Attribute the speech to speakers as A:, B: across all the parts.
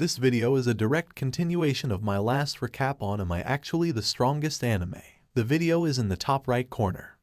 A: This video is a direct continuation of my last recap on Am I Actually the Strongest Anime? The video is in the top right corner.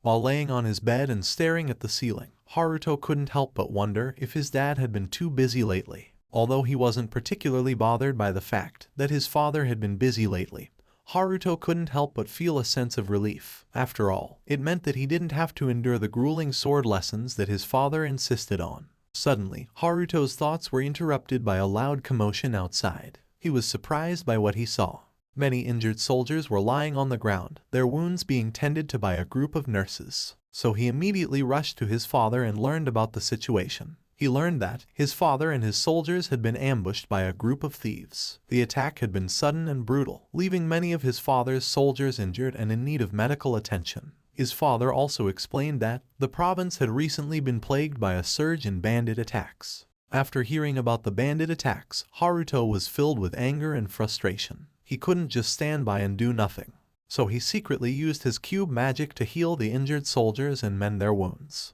A: While laying on his bed and staring at the ceiling, Haruto couldn't help but wonder if his dad had been too busy lately. Although he wasn't particularly bothered by the fact that his father had been busy lately, Haruto couldn't help but feel a sense of relief. After all, it meant that he didn't have to endure the grueling sword lessons that his father insisted on. Suddenly, Haruto's thoughts were interrupted by a loud commotion outside. He was surprised by what he saw. Many injured soldiers were lying on the ground, their wounds being tended to by a group of nurses. So he immediately rushed to his father and learned about the situation. He learned that his father and his soldiers had been ambushed by a group of thieves. The attack had been sudden and brutal, leaving many of his father's soldiers injured and in need of medical attention. His father also explained that the province had recently been plagued by a surge in bandit attacks. After hearing about the bandit attacks, Haruto was filled with anger and frustration. He couldn't just stand by and do nothing. So he secretly used his cube magic to heal the injured soldiers and mend their wounds.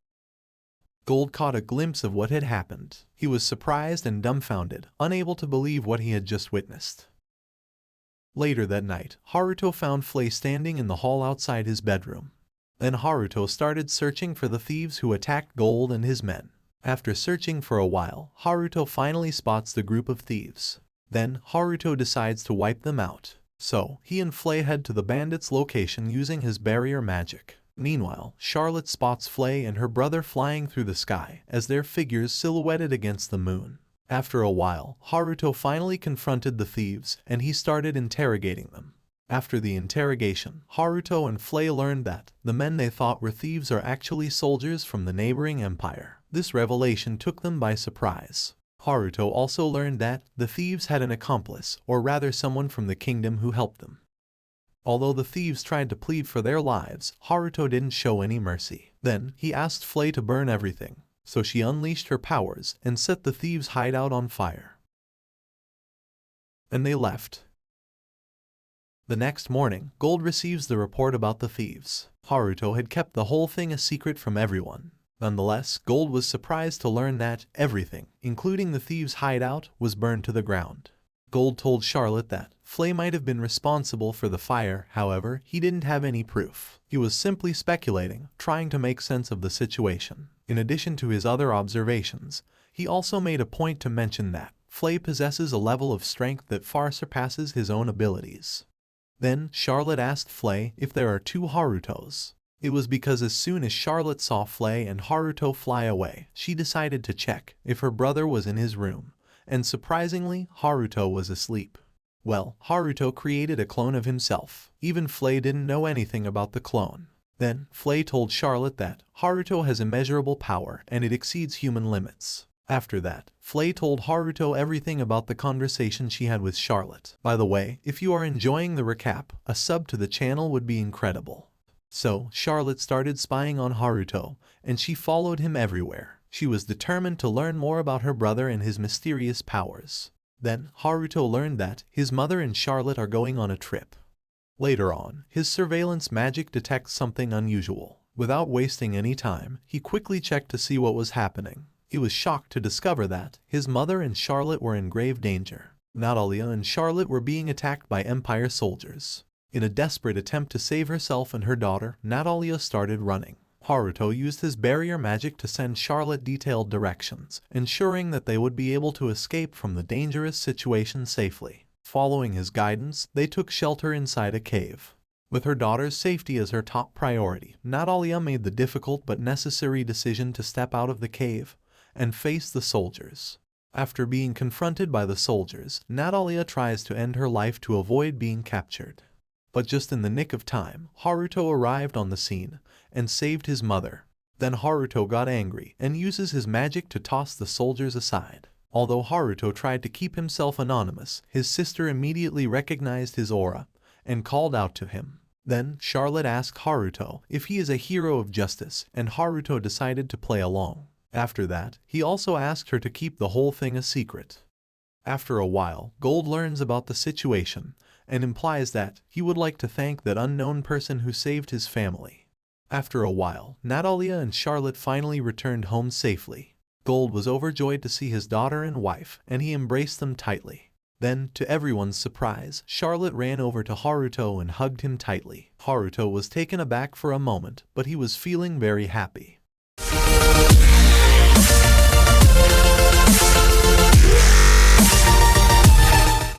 A: Gold caught a glimpse of what had happened. He was surprised and dumbfounded, unable to believe what he had just witnessed. Later that night, Haruto found Flay standing in the hall outside his bedroom. Then Haruto started searching for the thieves who attacked Gold and his men. After searching for a while, Haruto finally spots the group of thieves. Then, Haruto decides to wipe them out. So, he and Flay head to the bandits' location using his barrier magic. Meanwhile, Charlotte spots Flay and her brother flying through the sky as their figures silhouetted against the moon. After a while, Haruto finally confronted the thieves and he started interrogating them. After the interrogation, Haruto and Flay learned that the men they thought were thieves are actually soldiers from the neighboring empire. This revelation took them by surprise. Haruto also learned that the thieves had an accomplice, or rather someone from the kingdom who helped them. Although the thieves tried to plead for their lives, Haruto didn't show any mercy. Then, he asked Flay to burn everything, so she unleashed her powers and set the thieves' hideout on fire. And they left. The next morning, Gold receives the report about the thieves. Haruto had kept the whole thing a secret from everyone. Nonetheless, Gold was surprised to learn that everything, including the thieves' hideout, was burned to the ground. Gold told Charlotte that Flay might have been responsible for the fire, however, he didn't have any proof. He was simply speculating, trying to make sense of the situation. In addition to his other observations, he also made a point to mention that Flay possesses a level of strength that far surpasses his own abilities. Then, Charlotte asked Flay if there are two Harutos. It was because as soon as Charlotte saw Flay and Haruto fly away, she decided to check if her brother was in his room. And surprisingly, Haruto was asleep. Well, Haruto created a clone of himself. Even Flay didn't know anything about the clone. Then, Flay told Charlotte that Haruto has immeasurable power and it exceeds human limits. After that, Flay told Haruto everything about the conversation she had with Charlotte. By the way, if you are enjoying the recap, a sub to the channel would be incredible. So, Charlotte started spying on Haruto, and she followed him everywhere. She was determined to learn more about her brother and his mysterious powers. Then, Haruto learned that his mother and Charlotte are going on a trip. Later on, his surveillance magic detects something unusual. Without wasting any time, he quickly checked to see what was happening. He was shocked to discover that his mother and Charlotte were in grave danger. Natalia and Charlotte were being attacked by Empire soldiers. In a desperate attempt to save herself and her daughter, Natalia started running. Haruto used his barrier magic to send Charlotte detailed directions, ensuring that they would be able to escape from the dangerous situation safely. Following his guidance, they took shelter inside a cave. With her daughter's safety as her top priority, Natalia made the difficult but necessary decision to step out of the cave and face the soldiers. After being confronted by the soldiers, Natalia tries to end her life to avoid being captured. But just in the nick of time, Haruto arrived on the scene and saved his mother. Then Haruto got angry and uses his magic to toss the soldiers aside. Although Haruto tried to keep himself anonymous, his sister immediately recognized his aura and called out to him. Then Charlotte asked Haruto if he is a hero of justice, and Haruto decided to play along. After that, he also asked her to keep the whole thing a secret. After a while, Gold learns about the situation and implies that he would like to thank that unknown person who saved his family. After a while, Natalia and Charlotte finally returned home safely. Gold was overjoyed to see his daughter and wife, and he embraced them tightly. Then, to everyone's surprise, Charlotte ran over to Haruto and hugged him tightly. Haruto was taken aback for a moment, but he was feeling very happy.